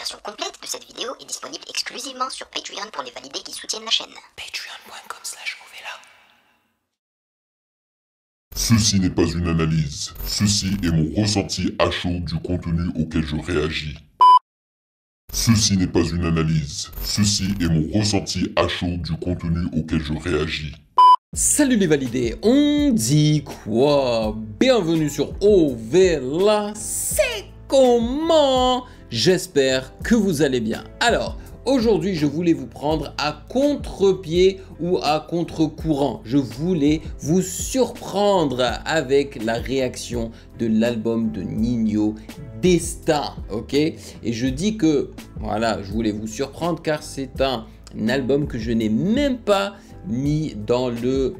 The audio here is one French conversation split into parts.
version complète de cette vidéo est disponible exclusivement sur Patreon pour les validés qui soutiennent la chaîne. Patreon.com/Ovela. Ceci n'est pas une analyse, ceci est mon ressenti à chaud du contenu auquel je réagis. Ceci n'est pas une analyse, ceci est mon ressenti à chaud du contenu auquel je réagis. Salut les validés, on dit quoi? Bienvenue sur Ovela, c'est comment? J'espère que vous allez bien. Alors, aujourd'hui, je voulais vous prendre à contre-pied ou à contre-courant. Je voulais vous surprendre avec la réaction de l'album de Ninho, Destin, ok? Et je dis que, voilà, je voulais vous surprendre car c'est un album que je n'ai même pas mis dans le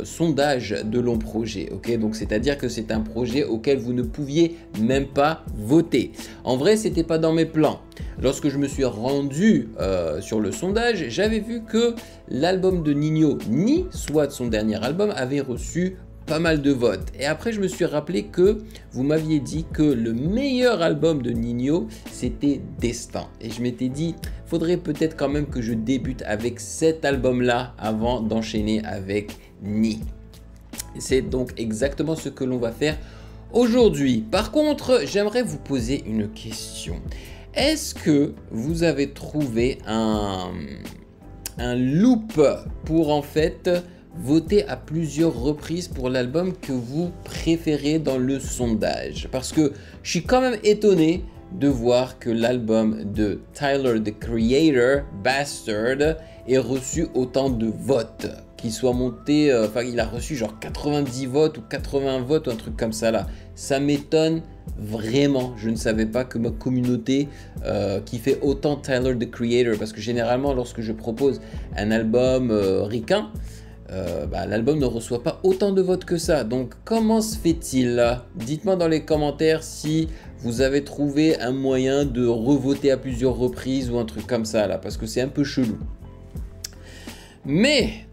sondage de Long Projet, ok? Donc c'est à dire que c'est un projet auquel vous ne pouviez même pas voter. En vrai, c'était pas dans mes plans. Lorsque je me suis rendu sur le sondage, j'avais vu que l'album de Ninho, ni soit son dernier album, avait reçu pas mal de votes. Et après, je me suis rappelé que vous m'aviez dit que le meilleur album de Ninho, c'était Destin. Et je m'étais dit, faudrait peut-être quand même que je débute avec cet album-là avant d'enchaîner avec Ni. C'est donc exactement ce que l'on va faire aujourd'hui. Par contre, j'aimerais vous poser une question. Est-ce que vous avez trouvé un loop pour en fait voter à plusieurs reprises pour l'album que vous préférez dans le sondage? Parce que je suis quand même étonné de voir que l'album de Tyler, the Creator, Bastard, ait reçu autant de votes. Qu'il soit monté, enfin il a reçu genre 90 votes ou 80 votes ou un truc comme ça là. Ça m'étonne vraiment. Je ne savais pas que ma communauté qui fait autant Tyler, the Creator, parce que généralement lorsque je propose un album ricain, l'album ne reçoit pas autant de votes que ça. Donc comment se fait-il? Dites-moi dans les commentaires si vous avez trouvé un moyen de revoter à plusieurs reprises ou un truc comme ça là, parce que c'est un peu chelou. Mais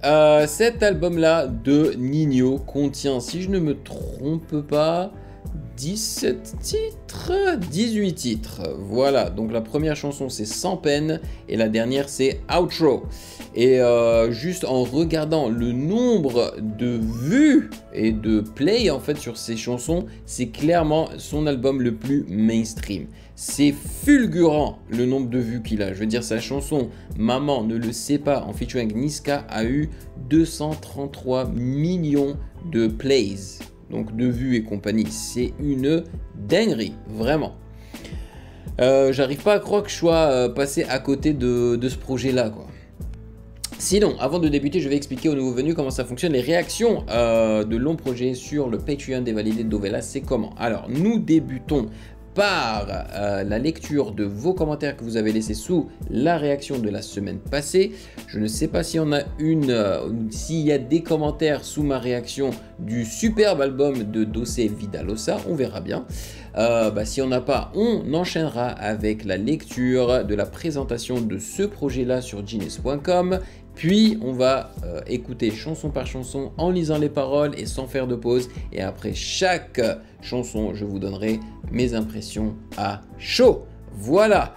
cet album là de Ninho contient, si je ne me trompe pas, 17 titres, 18 titres, voilà. Donc la première chanson c'est Sans peine et la dernière c'est Outro. Et juste en regardant le nombre de vues et de play en fait sur ces chansons, c'est clairement son album le plus mainstream. C'est fulgurant le nombre de vues qu'il a. Je veux dire, sa chanson Maman ne le sait pas en featuring avec Niska a eu 233 millions de plays. Donc de vues et compagnie, c'est une dinguerie, vraiment. J'arrive pas à croire que je sois passé à côté de ce projet-là, quoi. Sinon, avant de débuter, je vais expliquer aux nouveaux venus comment ça fonctionne. Les réactions de Long Projet sur le Patreon des validés d'Ovela, c'est comment? Alors, nous débutons par la lecture de vos commentaires que vous avez laissés sous la réaction de la semaine passée. Je ne sais pas si on a s'il y a des commentaires sous ma réaction du superbe album de Dossé Vidalosa, on verra bien. Si on n'a pas, on enchaînera avec la lecture de la présentation de ce projet-là sur genius.com. Puis on va écouter chanson par chanson en lisant les paroles et sans faire de pause. Et après chaque chanson, je vous donnerai mes impressions à chaud. Voilà.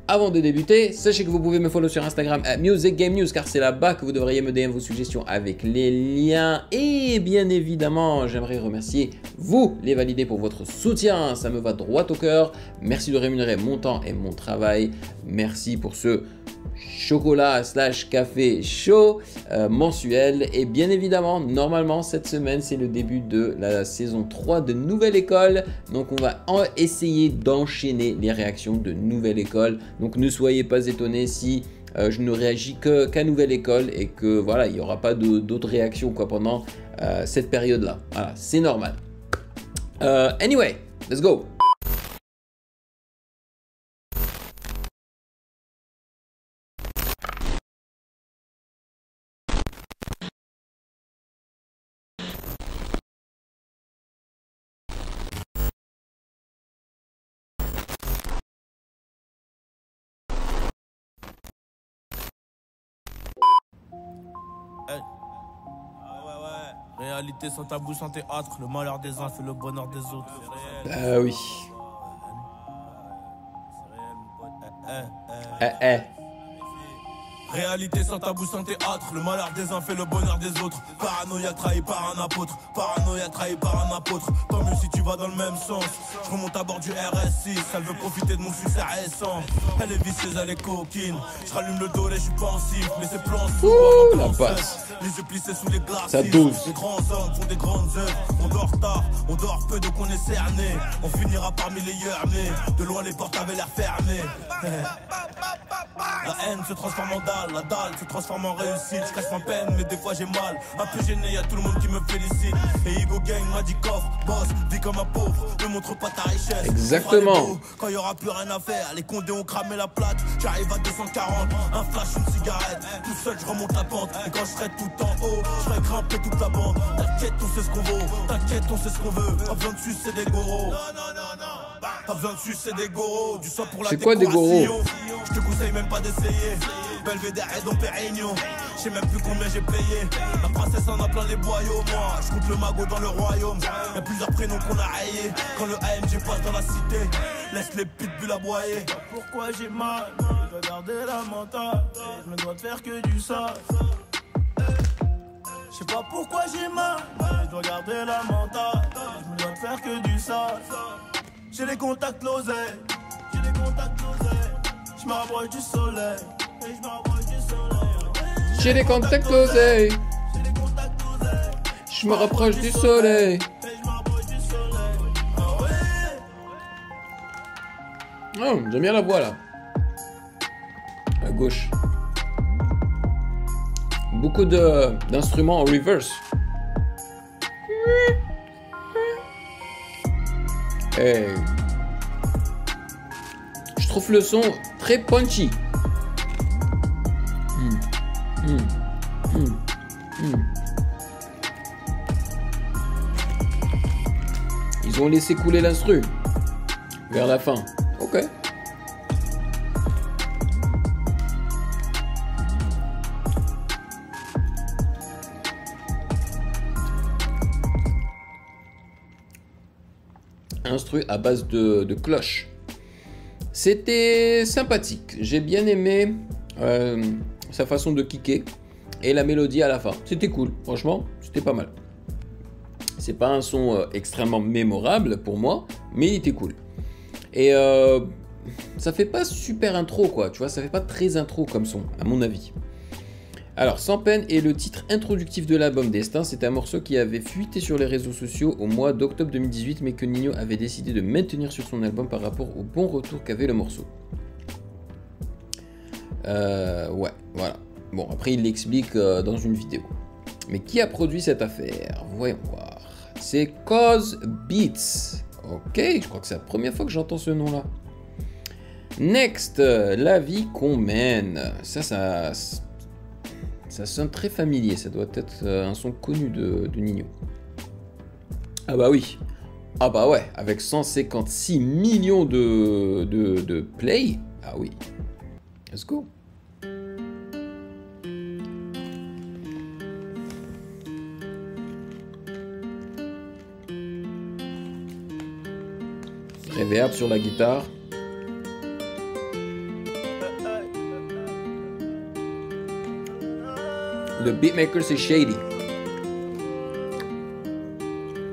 Avant de débuter, sachez que vous pouvez me follow sur Instagram @musicgamenews car c'est là-bas que vous devriez me DM vos suggestions avec les liens. Et bien évidemment, j'aimerais remercier vous, les validés, pour votre soutien. Ça me va droit au cœur. Merci de rémunérer mon temps et mon travail. Merci pour ce chocolat / café chaud mensuel. Et bien évidemment, normalement cette semaine c'est le début de la saison 3 de Nouvelle École, donc on va essayer d'enchaîner les réactions de Nouvelle École. Donc ne soyez pas étonnés si je ne réagis qu'à Nouvelle École et que voilà, il n'y aura pas d'autres réactions quoi pendant cette période là. Voilà, c'est normal. Anyway, let's go. Réalité sans tabou, sans théâtre, le malheur des uns fait le bonheur des autres. Ah oui. Réalité sans tabou, sans théâtre. Le malheur des uns fait le bonheur des autres. Paranoïa trahi par un apôtre. Paranoïa trahi par un apôtre. Tant mieux si tu vas dans le même sens. Je remonte à bord du RS6. Elle veut profiter de mon succès récent. Elle est vicieuse, elle est coquine. Je rallume le dos et je suis pensif. Mais c'est plan sous la passe. Les yeux plissés sous les glaces. Ça dose. Les grands hommes font des grandes œuvres. On dort tard, on dort peu de qu'on est cerné. On finira parmi les yeux. De loin les portes avaient l'air fermées. La haine se transforme en dalle, la dalle se transforme en réussite. Je cache ma peine, mais des fois j'ai mal. Un peu gêné, y'a tout le monde qui me félicite. Et Hugo Gang m'a dit coffre, boss, dis comme un pauvre, ne montre pas ta richesse. Exactement. Quand y aura plus rien à faire, les condés ont cramé la plate. J'arrive à 240, un flash, une cigarette. Tout seul, je remonte la pente. Et quand je serai tout en haut, je ferai grimper toute la bande. T'inquiète, on sait ce qu'on vaut. T'inquiète, on sait ce qu'on veut. Pas besoin de sucer des goros. Pas besoin de sucer des goros. Du sang pour la c'est quoi des goros? Je te conseille même pas d'essayer. Belvédère et Dom Pérignon. Je sais même plus combien j'ai payé. La princesse en a plein les boyaux. Moi, je compte le magot dans le royaume. Y'a plusieurs prénoms qu'on a rayés. Quand le AMG passe dans la cité, laisse les pitbulls aboyer. Pourquoi j'ai mal? Je dois garder la mentale. Je me dois de faire que du sale. Je sais pas pourquoi j'ai mal. Je dois garder la mentale. Je me dois de faire que du sale. J'ai les contacts l'oseille. J'ai les contacts l'oseille. Je me rapproche du soleil. Et je me rapproche du soleil. J'ai les contacts l'oseille. Je me rapproche du soleil. Oh, j'aime bien la voix là. À gauche. Beaucoup d'instruments en reverse. Hey. Je trouve le son très punchy. Ils ont laissé couler l'instru vers la fin. Ok. Instru à base de cloche. C'était sympathique. J'ai bien aimé sa façon de kicker et la mélodie à la fin. C'était cool. Franchement, c'était pas mal. C'est pas un son extrêmement mémorable pour moi, mais il était cool. Et ça fait pas super intro quoi, tu vois, ça fait pas très intro comme son, à mon avis. Alors, Sans peine est le titre introductif de l'album Destin. C'est un morceau qui avait fuité sur les réseaux sociaux au mois d'octobre 2018, mais que Ninho avait décidé de maintenir sur son album par rapport au bon retour qu'avait le morceau. Ouais, voilà. Bon, après il l'explique dans une vidéo. Mais qui a produit cette affaire? Voyons voir. C'est Cause Beats. Ok, je crois que c'est la première fois que j'entends ce nom-là. Next, La vie qu'on mène. Ça sonne très familier. Ça doit être un son connu de Ninho. Ah bah oui. Ah bah ouais, avec 156 millions de play. Ah oui. Let's go. Reverb sur la guitare. Le beatmaker c'est Shady.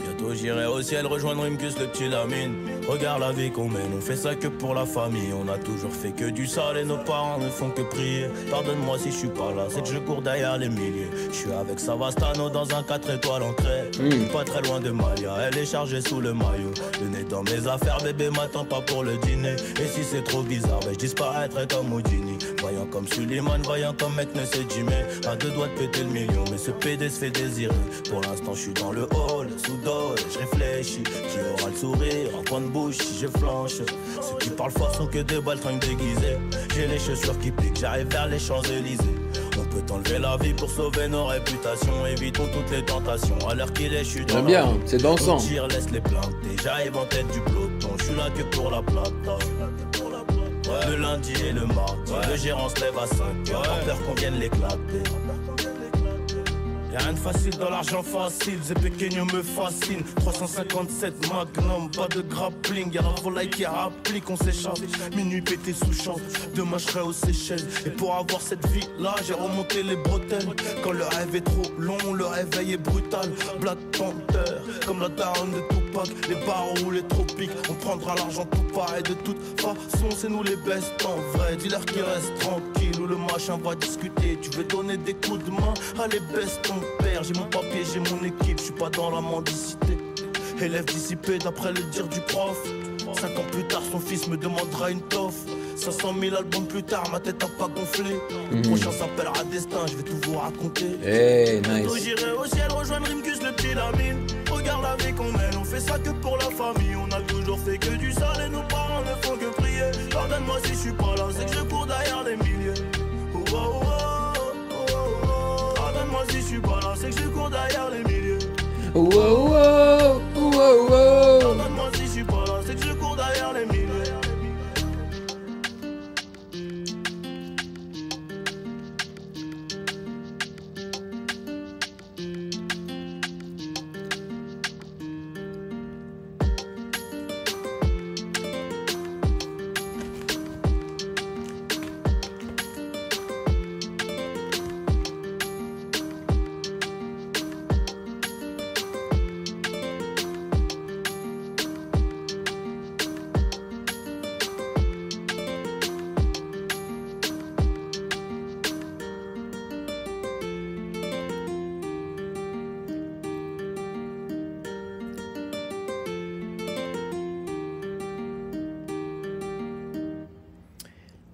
Bientôt j'irai au ciel rejoindre Imkus, le petit Lamine. Regarde la vie qu'on mène, on fait ça que pour la famille. On a toujours fait que du sale et nos parents ne font que prier. Pardonne-moi si je suis pas là, c'est que je cours derrière les milliers. Je suis avec Savastano dans un 4 étoiles entrée. Pas très loin de Maya, elle est chargée sous le maillot. Le nez dans mes affaires, bébé m'attend pas pour le dîner. Et si c'est trop bizarre, ben je disparaîtrai comme Houdini. Voyant comme Suleiman, voyant comme mec ne sait Jimmy. À deux doigts de péter le million, mais ce PD se fait désirer. Pour l'instant je suis dans le hall, sous dos, je réfléchis. Qui aura le sourire, en coin de bouche si je flanche. Ceux qui parlent fort sont que des baltringues déguisés. J'ai les chaussures qui piquent, j'arrive vers les Champs-Élysées. On peut enlever la vie pour sauver nos réputations. Évitons toutes les tentations. À l'heure qu'il est, je suis dans j'aime bien, c'est dansant. On tire, laisse les planter. J'arrive en tête du peloton. Je suis là que pour la plata. Le lundi et le mardi, le gérant se lève à 5h. Pas peur qu'on vienne l'éclater. Y'a rien de facile dans l'argent facile, Zé Pequeño me fascine. 357 Magnum, pas de grappling. Y'a la volaille qui rapplique, on s'échappe. Minuit pété sous champ, demain je serai aux Seychelles. Et pour avoir cette vie là, j'ai remonté les bretelles. Quand le rêve est trop long, le réveil est brutal. Black Panther, comme la daronne de Tupac. Les barreaux ou les tropiques, on prendra l'argent tout pareil. De toute façon, c'est nous les best en vrai. Dis-leur qu'ils restent tranquilles ou le machin va discuter. Tu veux donner des coups de main, allez baisse ton père. J'ai mon papier, j'ai mon équipe, je suis pas dans la mendicité. Élève dissipé d'après le dire du prof. 5 ans plus tard, son fils me demandera une toffe. 500 000 albums plus tard, ma tête a pas gonflé. Le prochain s'appellera Destin, je vais tout vous raconter. Hey, nice. J'irai au ciel rejoindre Rimkus, le petit Lamine. Regarde la vie qu'on mène, on fait ça que pour la famille. On a toujours fait que du sale et nos parents ne font que prier. Pardonne-moi si je suis pas là, c'est que je cours derrière les milliers. Oh, oh, oh, oh, oh, oh. Pardonne-moi si je suis pas là, c'est que je cours derrière les milliers. Oh, oh, oh, oh, oh, oh. Pardonne-moi si je suis pas là, c'est que je cours derrière les milliers.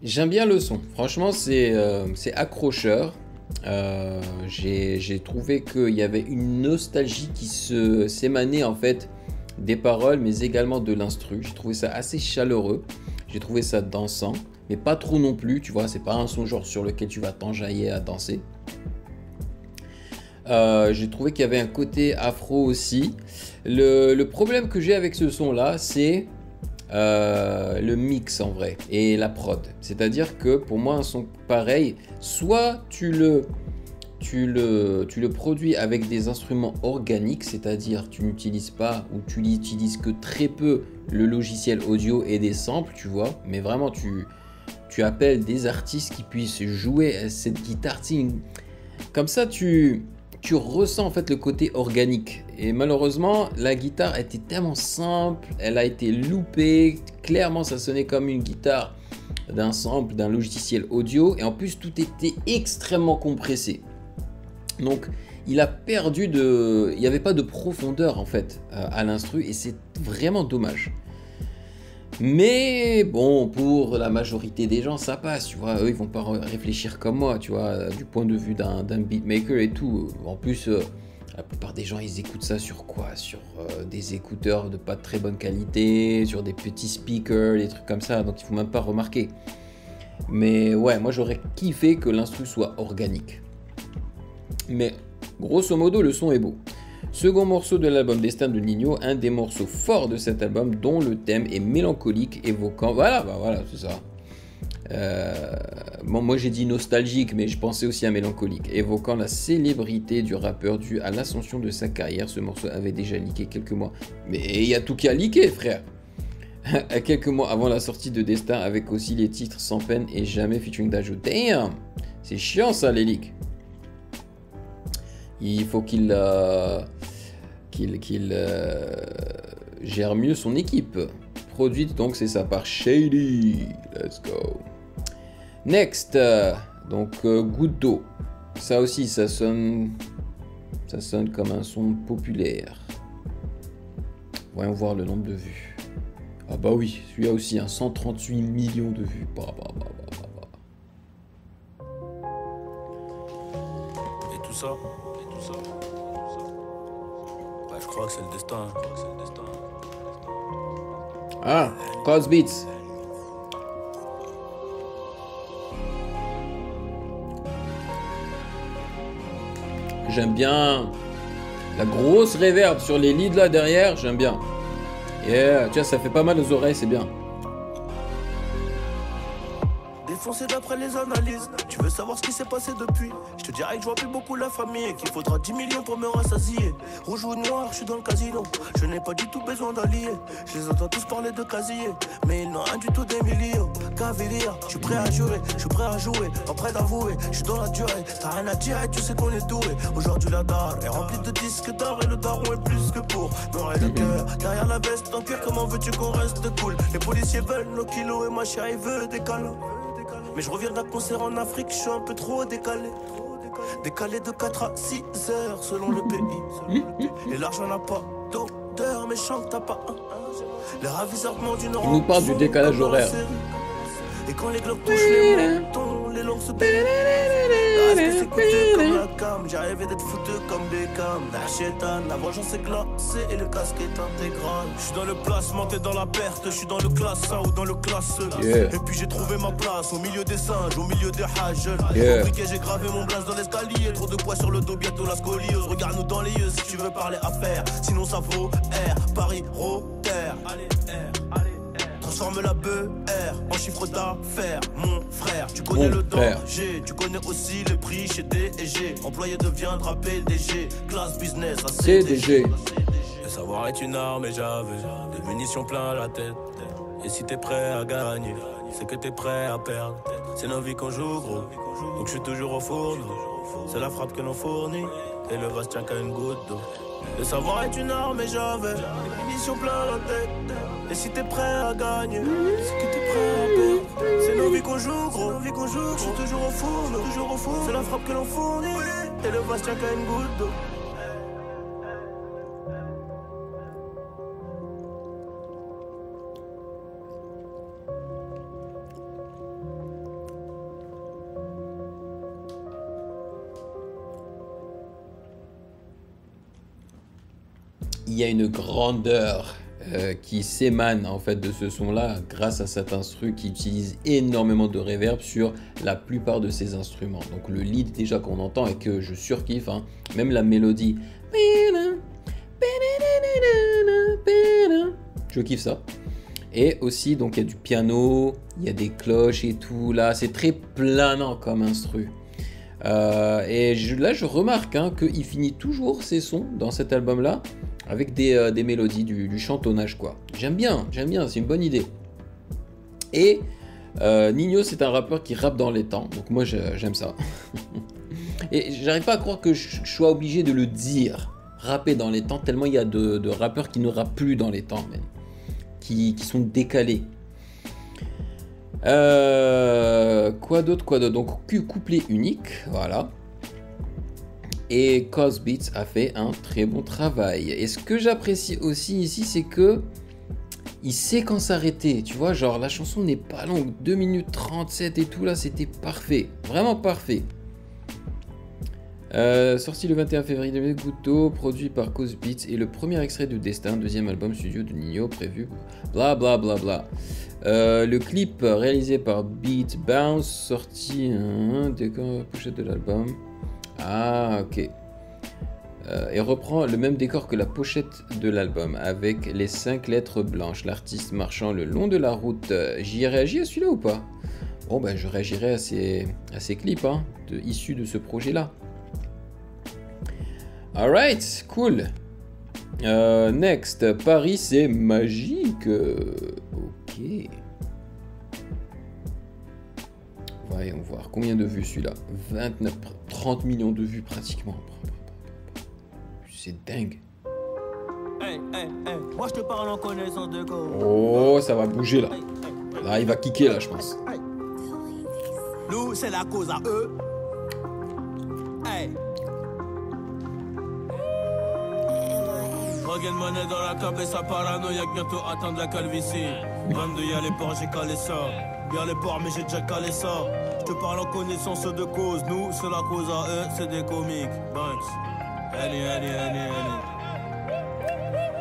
J'aime bien le son, franchement c'est accrocheur. J'ai trouvé qu'il y avait une nostalgie qui s'émanait en fait des paroles mais également de l'instru. J'ai trouvé ça assez chaleureux, j'ai trouvé ça dansant mais pas trop non plus, tu vois, c'est pas un son genre sur lequel tu vas t'enjailler à danser. J'ai trouvé qu'il y avait un côté afro aussi. Le problème que j'ai avec ce son là c'est le mix en vrai et la prod, c'est à dire que pour moi un son pareil, soit tu le produis avec des instruments organiques, c'est à dire tu n'utilises pas ou tu n'utilises que très peu le logiciel audio et des samples, tu vois, mais vraiment tu appelles des artistes qui puissent jouer cette guitare, comme ça tu ressens en fait le côté organique. Et malheureusement, la guitare était tellement simple, elle a été loupée. Clairement, ça sonnait comme une guitare d'un sample, d'un logiciel audio. Et en plus, tout était extrêmement compressé. Donc, il a perdu de... Il n'y avait pas de profondeur en fait à l'instru. Et c'est vraiment dommage. Mais bon, pour la majorité des gens, ça passe, tu vois. Eux, ils vont pas réfléchir comme moi, tu vois, du point de vue d'un beatmaker et tout. En plus, la plupart des gens, ils écoutent ça sur quoi? Sur des écouteurs de pas de très bonne qualité, sur des petits speakers, des trucs comme ça. Donc, il faut même pas remarquer. Mais ouais, moi, j'aurais kiffé que l'instru soit organique. Mais grosso modo, le son est beau. Second morceau de l'album Destin de Ninho, un des morceaux forts de cet album dont le thème est mélancolique, évoquant... Voilà, c'est ça. Bon, moi j'ai dit nostalgique, mais je pensais aussi à mélancolique, évoquant la célébrité du rappeur due à l'ascension de sa carrière. Ce morceau avait déjà leaké quelques mois. Mais il y a tout qui a leaké, frère. Quelques mois avant la sortie de Destin, avec aussi les titres Sans peine et Jamais featuring Dajo. Damn, c'est chiant ça, les leaks. Il faut qu'il gère mieux son équipe. Produite donc c'est ça par Shady. Let's go. Next, donc Goutte d'eau. Ça aussi ça sonne comme un son populaire. Voyons voir le nombre de vues. Ah bah oui, celui-là aussi, 138 millions de vues. Et tout ça. Bah, je crois que c'est le destin. Ah, Cause Beats. J'aime bien la grosse reverb sur les leads là derrière, j'aime bien. Yeah, tu vois, ça fait pas mal aux oreilles, c'est bien. défoncé d'après les analyses. Tu veux savoir ce qui s'est passé depuis? Je te dirais que je vois plus beaucoup la famille et qu'il faudra 10 millions pour me rassasier. Rouge ou noir, je suis dans le casino. Je n'ai pas du tout besoin d'alliés. Je les entends tous parler de casier, mais ils n'ont rien du tout d'Emilio. Cavalier, je suis prêt à jurer, je suis prêt à jouer, pas prêt d'avouer. Je suis dans la durée, t'as rien à dire et tu sais qu'on est doué. Aujourd'hui la dalle est remplie de disques d'or et le daron est plus que pour noir et le cœur. Derrière la veste en cuir, comment veux-tu qu'on reste cool? Les policiers veulent nos kilos et ma chérie veut des câlins. Mais je reviens d'un concert en Afrique, je suis un peu trop décalé. Décalé de 4 à 6 heures selon le pays. Et l'argent n'a pas d'odeur, mais chante t'as pas un. Les ravisseurs du Nord. On nous parle du décalage horaire. Et quand les globes touchent les mentons, les langues se délient. C'est coûteux comme la cam, j'ai rêvé d'être foutu comme Beckham. La chétane, la vengeance est glacée et le casque est intégral. Je suis dans le placement, t'es dans la perte, je suis dans le classe A ou dans le classe E. Yeah. Et puis j'ai trouvé ma place au milieu des singes, au milieu des hages. Yeah. Au briquet, j'ai gravé mon blase dans l'escalier. Trop de poids sur le dos, bientôt la scoliose. Regarde-nous dans les yeux si tu veux parler affaires. Sinon ça vaut R, Paris, Rotter. Allez, R, allez. Transforme la BR en chiffre d'affaires, mon frère. Tu connais le danger, tu connais aussi les prix chez D&G. Employé deviendra PDG, classe business à CDG. Le savoir est une arme et j'avais des munitions plein la tête. Et si t'es prêt à gagner, c'est que t'es prêt à perdre. C'est nos vies qu'on joue gros, donc je suis toujours au fourneau. C'est la frappe que l'on fournit, et le vase tient qu'à une goutte d'eau. Le savoir est une arme et j'avais des munitions plein la tête. Et si t'es prêt à gagner, c'est que t'es prêt à perdre. C'est nos vies qu'on joue gros, je suis toujours au four, c'est la frappe que l'on fournit, et le vase tient qu'à une goutte d'eau. Il y a une grandeur qui s'émane en fait de ce son-là grâce à cet instru qui utilise énormément de reverb sur la plupart de ses instruments. Donc le lead déjà qu'on entend et que je surkiffe, hein, même la mélodie. Je kiffe ça. Et aussi donc il y a du piano, il y a des cloches et tout là, c'est très planant comme instru. Et là je remarque hein, qu'il finit toujours ses sons dans cet album là avec des mélodies, du chantonnage quoi. J'aime bien, c'est une bonne idée. Et Ninho c'est un rappeur qui rappe dans les temps, donc moi j'aime ça. Et j'arrive pas à croire que je sois obligé de le dire, rapper dans les temps, tellement il y a de rappeurs qui ne rappent plus dans les temps même, qui sont décalés. Quoi d'autre, donc couplet unique, voilà. Et Cause Beats a fait un très bon travail. Et ce que j'apprécie aussi ici, c'est que il sait quand s'arrêter, tu vois, genre la chanson n'est pas longue, 2 minutes 37 et tout, là c'était parfait, vraiment parfait. Sorti le 21 février 2000, Gouto, produit par Cause Beats et le premier extrait de Destin, deuxième album studio de Ninho prévu, bla bla bla bla. Le clip réalisé par Beat Bounce, sorti décor pochette de l'album. Ah ok. Et reprend le même décor que la pochette de l'album avec les 5 lettres blanches, l'artiste marchant le long de la route. J'y ai réagi à celui-là ou pas? Bon ben je réagirai à ces clips hein, issus de ce projet là. Alright, cool. Next, Paris c'est magique. Ok. Voyons voir combien de vues celui-là. 30 millions de vues pratiquement. C'est dingue. Hey, moi je te parle en connaissance de cause. Oh, ça va bouger là. Là, il va kicker là, je pense. Nous, c'est la cause à eux. Hey. Regarde monnaie dans la cabeza paranoïaque, bientôt atteindre la calvitie. 22 y'a les ports, j'ai calé ça. Y'a les ports, mais j'ai déjà calé ça. Je te parle en connaissance de cause. Nous, c'est la cause à eux, c'est des comiques. Banks. Allez.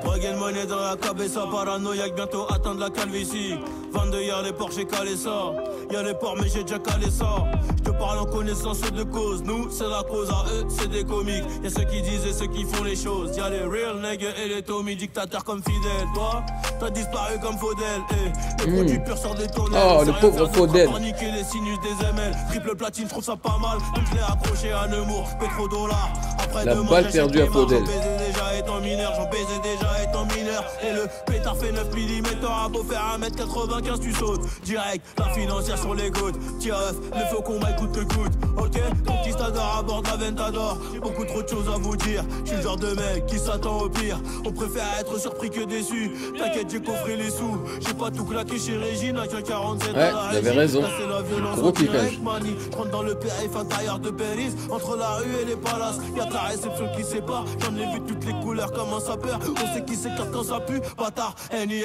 Regarde monnaie dans la cabeza paranoïaque, bientôt atteindre la calvitie. 22, y'a les ports, j'ai calé ça. Y'a les ports, mais j'ai déjà calé ça. Je te parle en connaissance de cause. Nous, c'est la cause, à eux, c'est des comiques. Y'a ceux qui disent et ceux qui font les choses. Y'a les real niggas et les Tommy, dictateurs comme Fidel. Toi, t'as disparu comme Faudel. Le produit pur sort des tournées. Oh, le pauvre Faudel. Niquer les sinus des ML. Triple platine, je trouve ça pas mal. Donc je l'ai accroché à Nemours, pétrodollars. Après la balle perdue à Faudel. J'en baisais déjà étant mineur, j'en baisais déjà étant mineur. Et le pétard fait 9 mm, t'auras beau faire 1m95, tu sautes. Direct, la financière sur les gouttes. Tire œuf, le faucon m'écoute te coûte. Ok, conquistador à bord de la Ventador. Beaucoup trop de choses à vous dire. Je suis le genre de mec qui s'attend au pire. On préfère être surpris que déçu. T'inquiète, j'ai coffré les sous. J'ai pas tout claqué chez Régine, à 47 ouais, t'avais raison. Gros piquage. Je rentre dans le périph' intérieur de Paris. Entre la rue et les palaces, y'a ta réception qui sépare. J'en ai vu toutes les couleurs comme un sapeur. On sait qui s'écarte quand ça pue. Bâtard, Annie.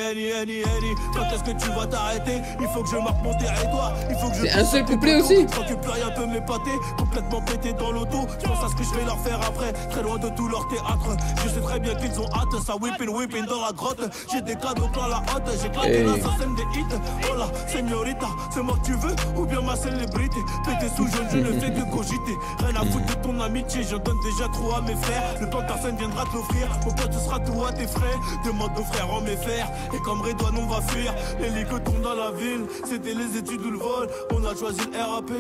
Quand est-ce que tu vas t'arrêter? Il faut que je marque mon territoire. Il faut que je. C'est un seul couplet aussi. Tant que plus rien peut m'épater. Complètement pété dans l'auto. Je pense à ce que je vais leur faire après. Très loin de tout leur théâtre. Je sais très bien qu'ils ont hâte. Ça whipping dans la grotte. J'ai des cadeaux plein la hâte. J'ai claqué la scène des hits. Oh là, señorita, c'est moi que tu veux ou bien ma célébrité? Pété sous jaune, je ne fais que cogiter. Rien à foutre de ton amitié, j'en donne déjà trop à mes frères. Le temps que personne viendra te l'offrir. Mon pote, ce sera tout à tes frères. Demande aux frères en mes fers. Et comme Redouane, on va fuir. L'hélico tourne dans la ville. C'était les études ou le vol. On a choisi le RAP.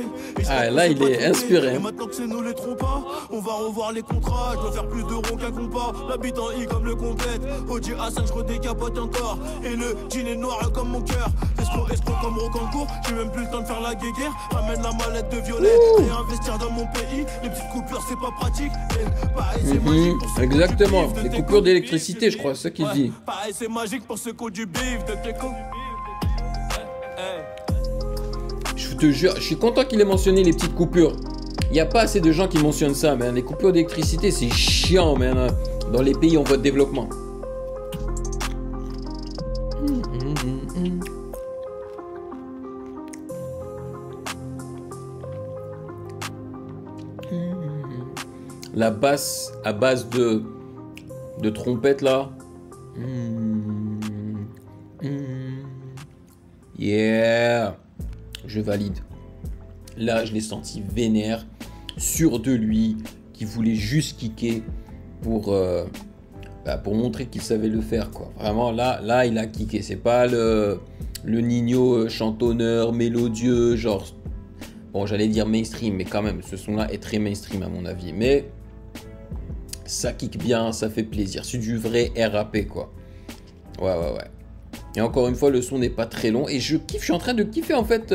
Ah, là, il est inspiré. Et maintenant que c'est nous les trompas, on va revoir les contrats. Je dois faire plus d'euros qu'un compas. L'habitant I comme le complète. OG Hassan, je redécapote encore. Et le jean est noir comme mon cœur. Escroc comme Rocancourt. J'ai même plus le temps de faire la guéguerre. Ramène la mallette de violet. Et investir dans mon pays. Les petites coupures, c'est pas pratique. Et pareil, c'est magique pour ceux exactement. qui ont du Les bif, coupures de d'électricité, je crois, c'est ça qu'il dit. Pareil, c'est magique pour ceux qui ont du bif, de tes coups. Je te jure, je suis content qu'il ait mentionné les petites coupures. Il n'y a pas assez de gens qui mentionnent ça, man. Les coupures d'électricité, c'est chiant, man. Dans les pays en voie de développement. La basse à base de trompette, là. Yeah. Je valide. Là, je l'ai senti vénère, sûr de lui, qui voulait juste kicker pour montrer qu'il savait le faire, quoi. Vraiment, là, il a kické. C'est pas le Nino chantonneur, mélodieux, genre... Bon, j'allais dire mainstream, mais quand même, ce son-là est très mainstream, à mon avis. Mais ça kick bien, ça fait plaisir. C'est du vrai RAP, quoi. Ouais. Et encore une fois, le son n'est pas très long. Et je kiffe, je suis en train de kiffer, en fait...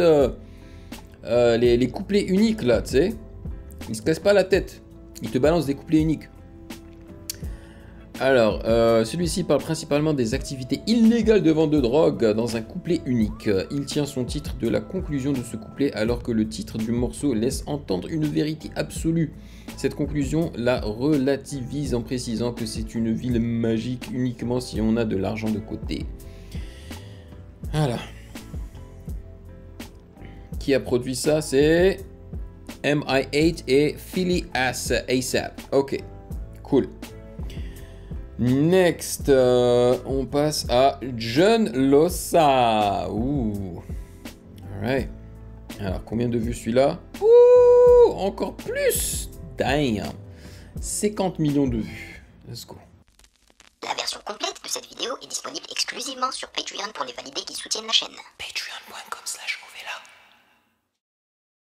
les couplets uniques là, tu sais, ils se cassent pas la tête, ils te balancent des couplets uniques. Alors, celui-ci parle principalement des activités illégales de vente de drogue dans un couplet unique. Il tient son titre de la conclusion de ce couplet alors que le titre du morceau laisse entendre une vérité absolue. Cette conclusion la relativise en précisant que c'est une ville magique uniquement si on a de l'argent de côté. Voilà. Qui a produit ça? C'est MI8 et Philly ASAP. Ok, cool. Next, on passe à John Lossa. Ouh. Alright. Alors, combien de vues celui-là? Ouh, encore plus. Damn. 50 millions de vues. Let's go. La version complète de cette vidéo est disponible exclusivement sur Patreon pour les validés qui soutiennent la chaîne.